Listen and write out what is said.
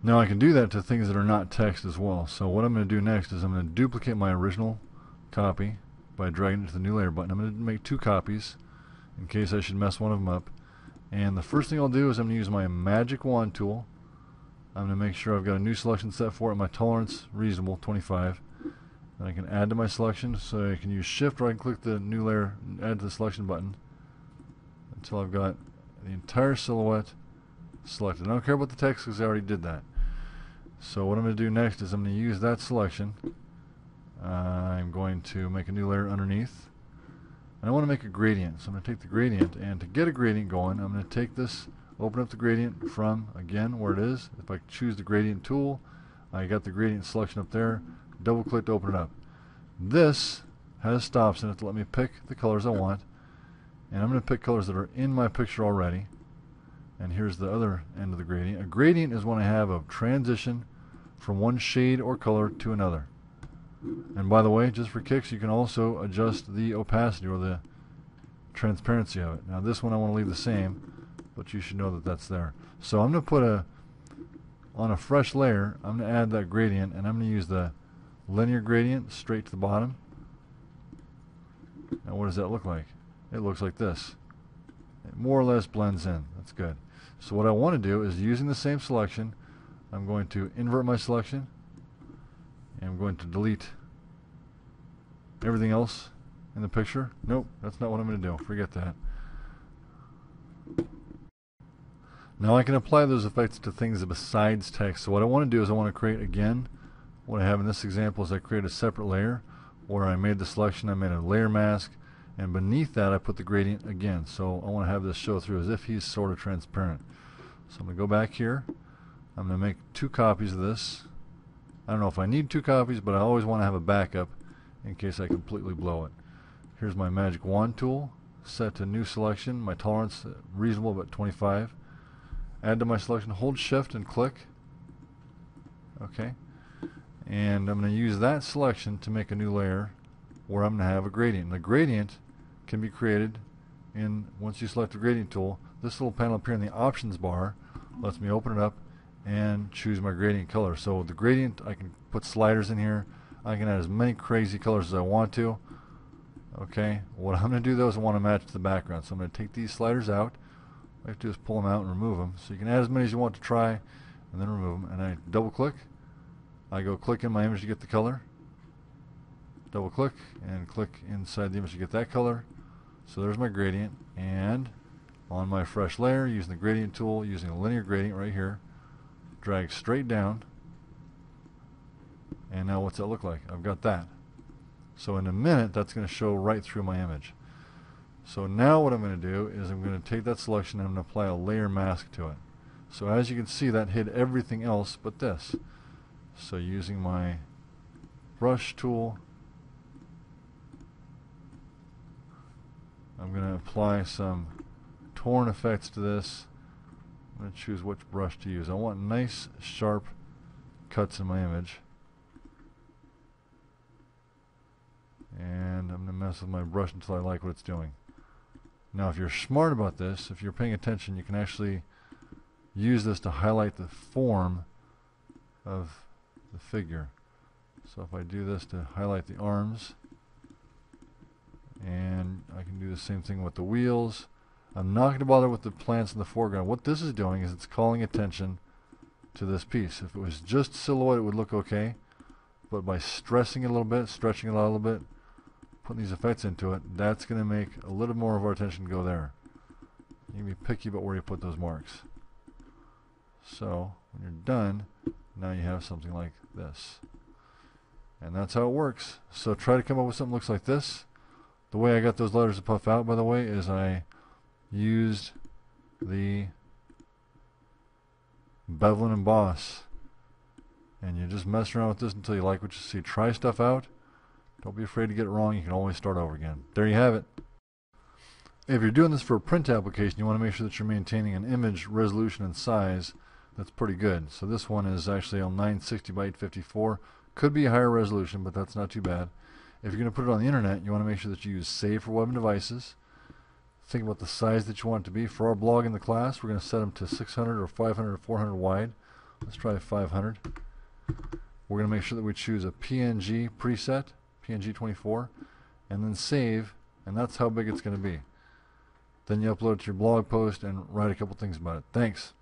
Now I can do that to things that are not text as well. So what I'm going to do next is I'm going to duplicate my original copy by dragging it to the new layer button. I'm going to make 2 copies in case I should mess one of them up. And the first thing I'll do is I'm going to use my magic wand tool. I'm going to make sure I've got a new selection set for it. My tolerance reasonable, 25. Then I can add to my selection. So I can use shift or I can click the new layer and add to the selection button until I've got the entire silhouette selected. I don't care about the text because I already did that. So what I'm going to do next is I'm going to use that selection. I'm going to make a new layer underneath. And I want to make a gradient. So I'm going to take the gradient, and to get a gradient going, I'm going to take this, open up the gradient from, again, where it is. If I choose the gradient tool, I got the gradient selection up there. Double click to open it up. This has stops in it to let me pick the colors I want. And I'm going to pick colors that are in my picture already. And here's the other end of the gradient. A gradient is when I have a transition from one shade or color to another. And by the way, just for kicks, you can also adjust the opacity or the transparency of it. Now this one I want to leave the same, but you should know that that's there. So I'm going to put on a fresh layer, I'm going to add that gradient, and I'm going to use the linear gradient straight to the bottom. Now what does that look like? It looks like this. It more or less blends in. That's good. So what I want to do is, using the same selection, I'm going to invert my selection, and I'm going to delete everything else in the picture. Nope, that's not what I'm going to do. Forget that. Now I can apply those effects to things besides text. So what I want to do is I want to create, again, what I have in this example is I create a separate layer where I made the selection, I made a layer mask, and beneath that I put the gradient again. So I want to have this show through as if he's sort of transparent. So I'm going to go back here. I'm going to make 2 copies of this. I don't know if I need 2 copies, but I always want to have a backup in case I completely blow it. Here's my magic wand tool, set to new selection, my tolerance reasonable but 25. Add to my selection, hold shift and click. Okay. And I'm going to use that selection to make a new layer where I'm going to have a gradient. And the gradient can be created once you select the gradient tool. This little panel up here in the options bar lets me open it up and choose my gradient color. So the gradient, I can put sliders in here. I can add as many crazy colors as I want to. Okay, what I'm going to do though is I want to match the background. So I'm going to take these sliders out. All I have to do is pull them out and remove them. So you can add as many as you want to try and then remove them. And I double click. I go click in my image to get the color. Double click and click inside the image to get that color. So there's my gradient. And on my fresh layer, using the gradient tool, using a linear gradient right here, drag straight down. And now what's that look like? I've got that. So in a minute, that's going to show right through my image. So now what I'm going to do is I'm going to take that selection and I'm going to apply a layer mask to it. So as you can see, that hid everything else but this. So using my brush tool, I'm going to apply some torn effects to this. I'm going to choose which brush to use. I want nice, sharp cuts in my image. And I'm going to mess with my brush until I like what it's doing. Now if you're smart about this, if you're paying attention, you can actually use this to highlight the form of the figure. So if I do this to highlight the arms, and I can do the same thing with the wheels. I'm not going to bother with the plants in the foreground. What this is doing is it's calling attention to this piece. If it was just silhouette, it would look okay. But by stressing it a little bit, stretching it out a little bit, putting these effects into it, that's going to make a little more of our attention go there. You can be picky about where you put those marks. So when you're done, now you have something like this. And that's how it works. So try to come up with something that looks like this. The way I got those letters to puff out, by the way, is I used the bevel and emboss. And you just mess around with this until you like what you see. Try stuff out. Don't be afraid to get it wrong. You can always start over again. There you have it. If you're doing this for a print application, you want to make sure that you're maintaining an image resolution and size that's pretty good. So this one is actually on 960 by 854. Could be a higher resolution, but that's not too bad. If you're going to put it on the internet, you want to make sure that you use Save for Web and Devices. Think about the size that you want it to be. For our blog in the class, we're going to set them to 600 or 500 or 400 wide. Let's try 500. We're going to make sure that we choose a PNG preset, PNG 24, and then save, and that's how big it's going to be. Then you upload it to your blog post and write a couple things about it. Thanks.